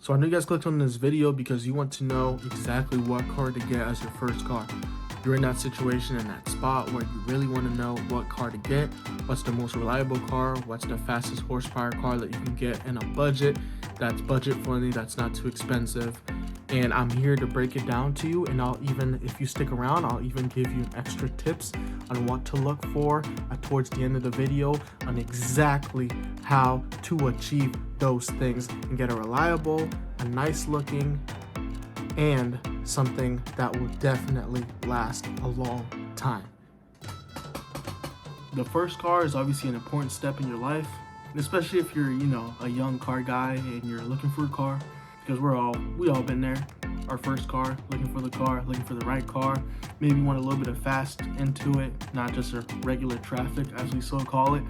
So I know you guys clicked on this video because you want to know exactly what car to get as your first car. You're in that situation, in that spot where you really want to know what car to get, what's the most reliable car, what's the fastest horsepower car that you can get in a budget that's budget friendly, that's not too expensive. And I'm here to break it down to you, and if you stick around, I'll even give you extra tips on what to look for towards the end of the video on exactly how to achieve those things and get a reliable, a nice looking, and something that will definitely last a long time. The first car is obviously an important step in your life, especially if you're, a young car guy and you're looking for a car, because we all been there. Our first car, looking for the right car. Maybe want a little bit of fast into it, not just a regular traffic as we so call it,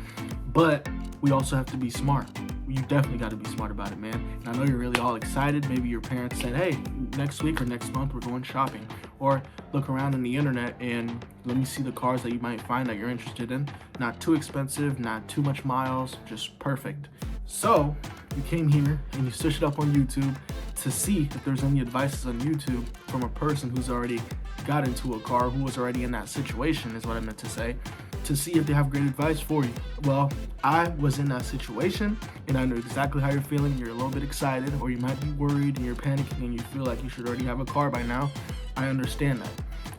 but we also have to be smart. You definitely got to be smart about it, man. And I know you're really all excited. Maybe your parents said, hey, next week or next month we're going shopping, or look around on the internet and let me see the cars that you might find that you're interested in. Not too expensive, not too much miles, just perfect. So you came here and you searched it up on YouTube to see if there's any advices on YouTube from a person who's already got into a car, who was already in that situation, is what I meant to say, to see if they have great advice for you. Well, I was in that situation and I know exactly how you're feeling. You're a little bit excited, or you might be worried and you're panicking and you feel like you should already have a car by now. I understand that.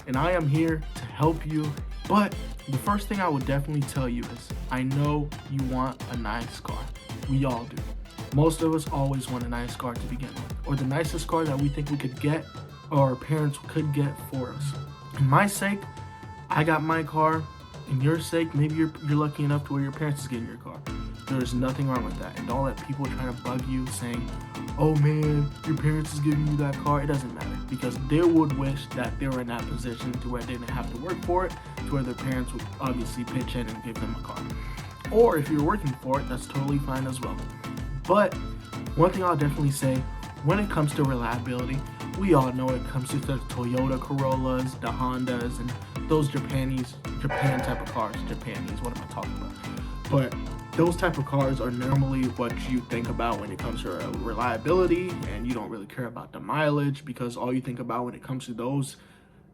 And I am here to help you. But the first thing I would definitely tell you is, I know you want a nice car. We all do. Most of us always want a nice car to begin with, or the nicest car that we think we could get, or our parents could get for us. In my sake, I got my car. In your sake, maybe you're lucky enough to where your parents is getting your car. There's nothing wrong with that. And don't let people try to bug you saying, oh man, your parents is giving you that car. It doesn't matter, because they would wish that they were in that position to where they didn't have to work for it, to where their parents would obviously pitch in and give them a car. Or if you're working for it, that's totally fine as well. But one thing I'll definitely say, when it comes to reliability, we all know it comes to the Toyota Corollas, the Hondas, and those Japan type of cars. Japanese, what am I talking about? But those type of cars are normally what you think about when it comes to reliability, and you don't really care about the mileage, because all you think about when it comes to those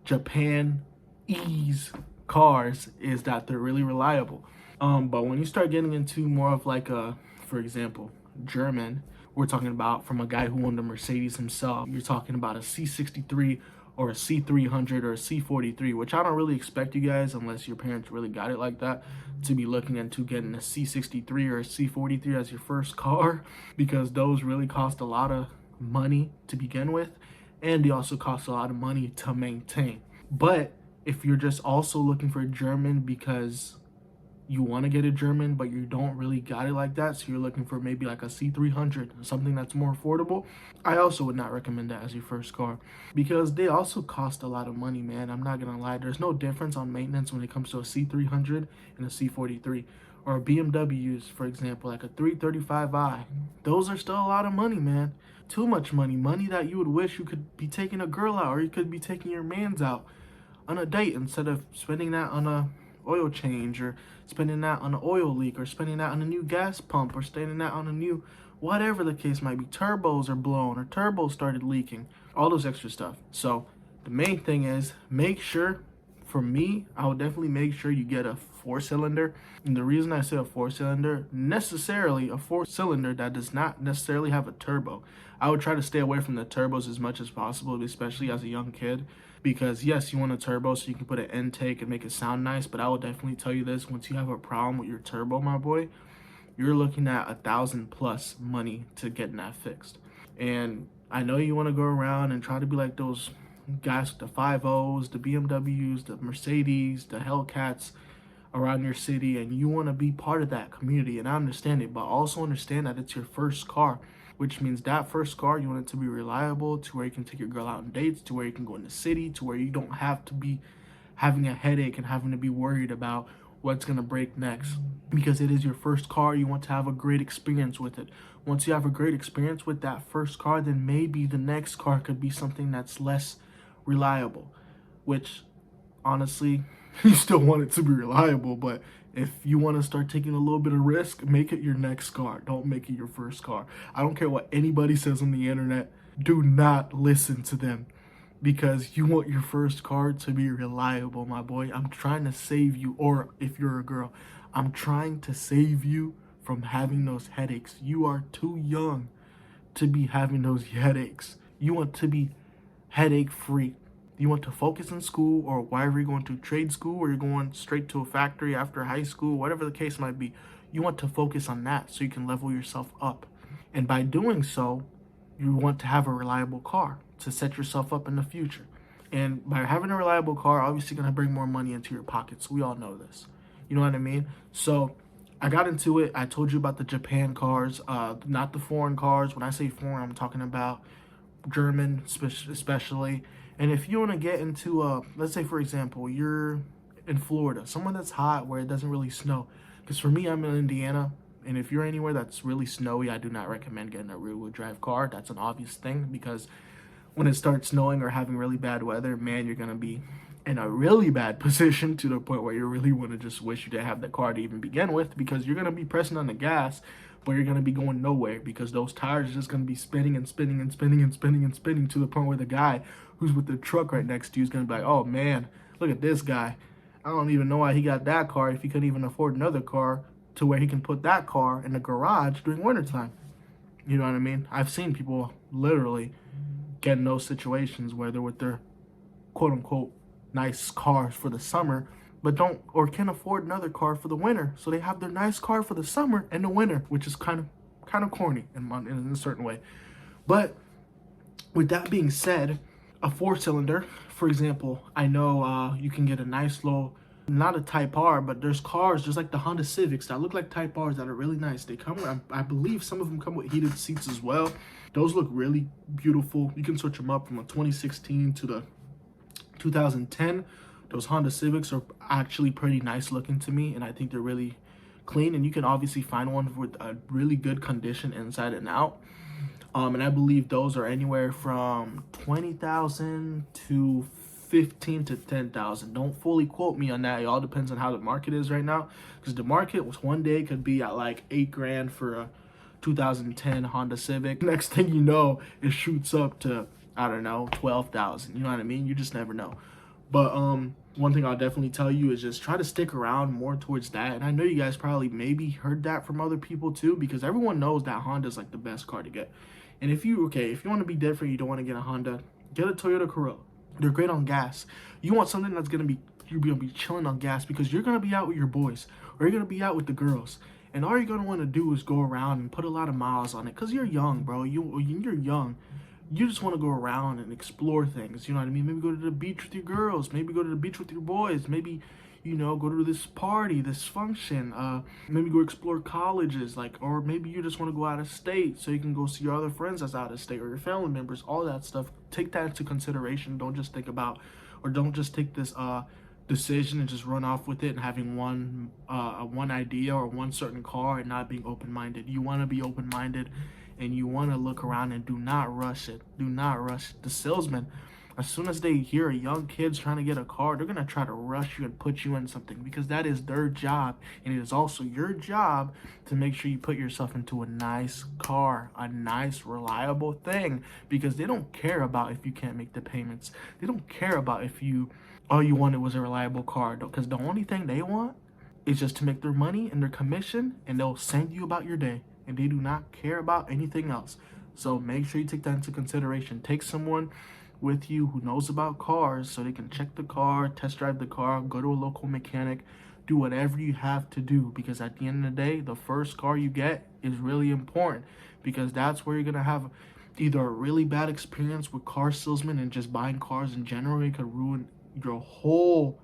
Japanese cars is that they're really reliable. But when you start getting into more of like for example, German, we're talking about from a guy who owned a Mercedes himself. You're talking about a C63 or a C300 or a C43, which I don't really expect you guys, unless your parents really got it like that, to be looking into getting a C63 or a C43 as your first car, because those really cost a lot of money to begin with, and they also cost a lot of money to maintain. But if you're just also looking for a German because you want to get a German, but you don't really got it like that, so you're looking for maybe like a C300, something that's more affordable, I also would not recommend that as your first car, because they also cost a lot of money, man. I'm not gonna lie, there's no difference on maintenance when it comes to a C300 and a C43, or BMWs, for example, like a 335i. Those are still a lot of money, man. Too much money that you would wish you could be taking a girl out, or you could be taking your mans out on a date, instead of spending that on a oil change, or spending that on an oil leak, or spending that on a new gas pump, or spending that on a new, whatever the case might be, turbos are blown, or turbos started leaking, all those extra stuff. So the main thing is, make sure, for me, I would definitely make sure you get a 4-cylinder. And the reason I say a 4-cylinder, necessarily a 4-cylinder that does not necessarily have a turbo. I would try to stay away from the turbos as much as possible, especially as a young kid, because yes, you want a turbo so you can put an intake and make it sound nice, but I will definitely tell you this, once you have a problem with your turbo, my boy, you're looking at $1,000+ money to getting that fixed. And I know you want to go around and try to be like those guys with the 5.0s, the BMWs, the Mercedes, the Hellcats around your city, and you want to be part of that community, and I understand it, but also understand that it's your first car, which means that first car, you want it to be reliable, to where you can take your girl out on dates, to where you can go in the city, to where you don't have to be having a headache and having to be worried about what's going to break next. Because it is your first car, you want to have a great experience with it. Once you have a great experience with that first car, then maybe the next car could be something that's less reliable, which honestly, you still want it to be reliable, but If you want to start taking a little bit of risk, make it your next car. Don't make it your first car. I don't care what anybody says on the internet. Do not listen to them, because you want your first car to be reliable, my boy. I'm trying to save you, or if you're a girl, I'm trying to save you from having those headaches. You are too young to be having those headaches. You want to be headache free. You want to focus in school, or wherever you're going to, trade school, or you're going straight to a factory after high school, whatever the case might be. You want to focus on that so you can level yourself up. And by doing so, you want to have a reliable car to set yourself up in the future. And by having a reliable car, obviously going to bring more money into your pockets. We all know this. You know what I mean? So I got into it. I told you about the Japan cars, not the foreign cars. When I say foreign, I'm talking about German especially. And if you want to get into let's say for example you're in Florida, somewhere that's hot where it doesn't really snow, because for me, I'm in Indiana, and if you're anywhere that's really snowy, I do not recommend getting a rear-wheel drive car. That's an obvious thing, because when it starts snowing or having really bad weather, man, you're gonna be in a really bad position, to the point where you really want to just wish you didn't have the car to even begin with, because you're gonna be pressing on the gas, but you're gonna be going nowhere, because those tires are just gonna be spinning and spinning and spinning and spinning and spinning, to the point where the guy who's with the truck right next to you is gonna be like, oh man, look at this guy. I don't even know why he got that car if he couldn't even afford another car to where he can put that car in the garage during wintertime. You know what I mean? I've seen people literally get in those situations where they're with their quote unquote nice cars for the summer, but don't or can't afford another car for the winter. So they have their nice car for the summer and the winter, which is kind of corny in a certain way. But with that being said, a 4-cylinder, for example, I know you can get a nice little, not a Type R, but there's cars just like the Honda Civics that look like Type Rs that are really nice. They come with, I believe some of them come with heated seats as well. Those look really beautiful. You can switch them up from a 2016 to the 2010. Those Honda Civics are actually pretty nice looking to me, and I think they're really clean, and you can obviously find one with a really good condition inside and out. And I believe those are anywhere from 20,000 to 15 to 10,000. Don't fully quote me on that. It all depends on how the market is right now, because the market was one day could be at like 8 grand for a 2010 Honda Civic. Next thing you know, it shoots up to, I don't know, 12,000. You know what I mean? You just never know. But one thing I'll definitely tell you is just try to stick around more towards that. And I know you guys probably maybe heard that from other people too, because everyone knows that Honda's like the best car to get. And if you want to be different, you don't want to get a Honda, get a Toyota Corolla. They're great on gas. You want something that's you're gonna be chilling on gas, because you're gonna be out with your boys, or you're gonna be out with the girls, and all you're gonna want to do is go around and put a lot of miles on it, because you're young, bro. You're young. You just want to go around and explore things. You know what I mean? Maybe go to the beach with your girls. Maybe go to the beach with your boys. Maybe, go to this party, this function. Maybe go explore colleges, or maybe you just want to go out of state so you can go see your other friends that's out of state, or your family members. All that stuff. Take that into consideration. Don't just think about, or don't just take this decision and just run off with it and having one idea or one certain car and not being open-minded. You want to be open-minded, and you want to look around, and do not rush it. Do not rush the salesman. As soon as they hear a young kid's trying to get a car, they're going to try to rush you and put you in something, because that is their job. And it is also your job to make sure you put yourself into a nice car, a nice, reliable thing, because they don't care about if you can't make the payments. They don't care about if all you wanted was a reliable car, because the only thing they want is just to make their money and their commission, and they'll send you about your day. And they do not care about anything else. So make sure you take that into consideration. Take someone with you who knows about cars, so they can check the car, test drive the car, go to a local mechanic, do whatever you have to do, because at the end of the day, the first car you get is really important, because that's where you're going to have either a really bad experience with car salesmen and just buying cars in general. It could ruin your whole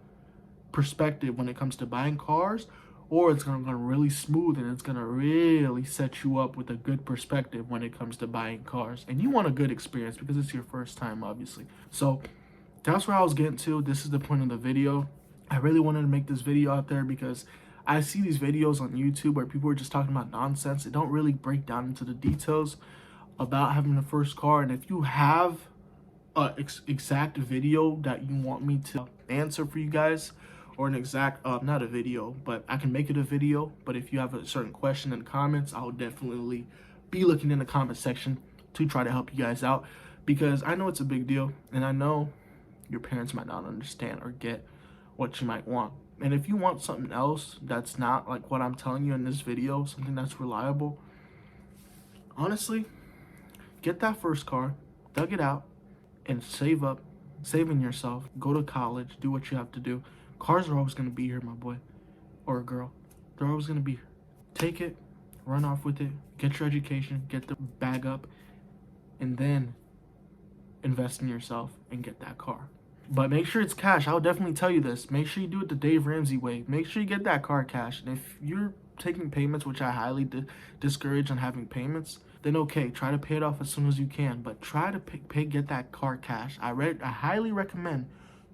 perspective when it comes to buying cars, or it's going to go really smooth, and it's going to really set you up with a good perspective when it comes to buying cars. And you want a good experience, because it's your first time, obviously. So that's where I was getting to. This is the point of the video. I really wanted to make this video out there, because I see these videos on YouTube where people are just talking about nonsense. They don't really break down into the details about having the first car. And if you have a exact video that you want me to answer for you guys, or an exact, not a video, but I can make it a video. But if you have a certain question in the comments, I'll definitely be looking in the comment section to try to help you guys out, because I know it's a big deal, and I know your parents might not understand or get what you might want. And if you want something else that's not like what I'm telling you in this video, something that's reliable, honestly, get that first car, thug it out, and save up, save in yourself, go to college, do what you have to do. Cars are always going to be here, my boy or girl. They're always going to be here. Take it, run off with it, get your education, get the bag up, and then invest in yourself and get that car. But make sure it's cash. I'll definitely tell you this. Make sure you do it the Dave Ramsey way. Make sure you get that car cash. And if you're taking payments, which I highly discourage on having payments, then okay, try to pay it off as soon as you can. But try to get that car cash. I highly recommend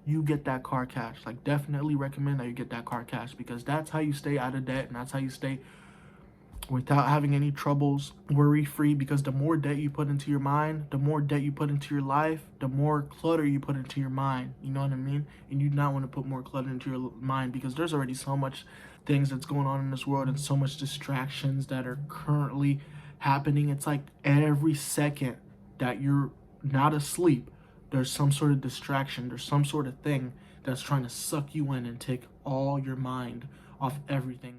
you get that car cash. Like, definitely recommend that you get that car cash, because that's how you stay out of debt, and that's how you stay without having any troubles, worry-free. Because the more debt you put into your mind, the more debt you put into your life, the more clutter you put into your mind. You know what I mean? And you do not want to put more clutter into your mind, because there's already so much things that's going on in this world, and so much distractions that are currently happening. It's like every second that you're not asleep, there's some sort of distraction, there's some sort of thing that's trying to suck you in and take all your mind off everything.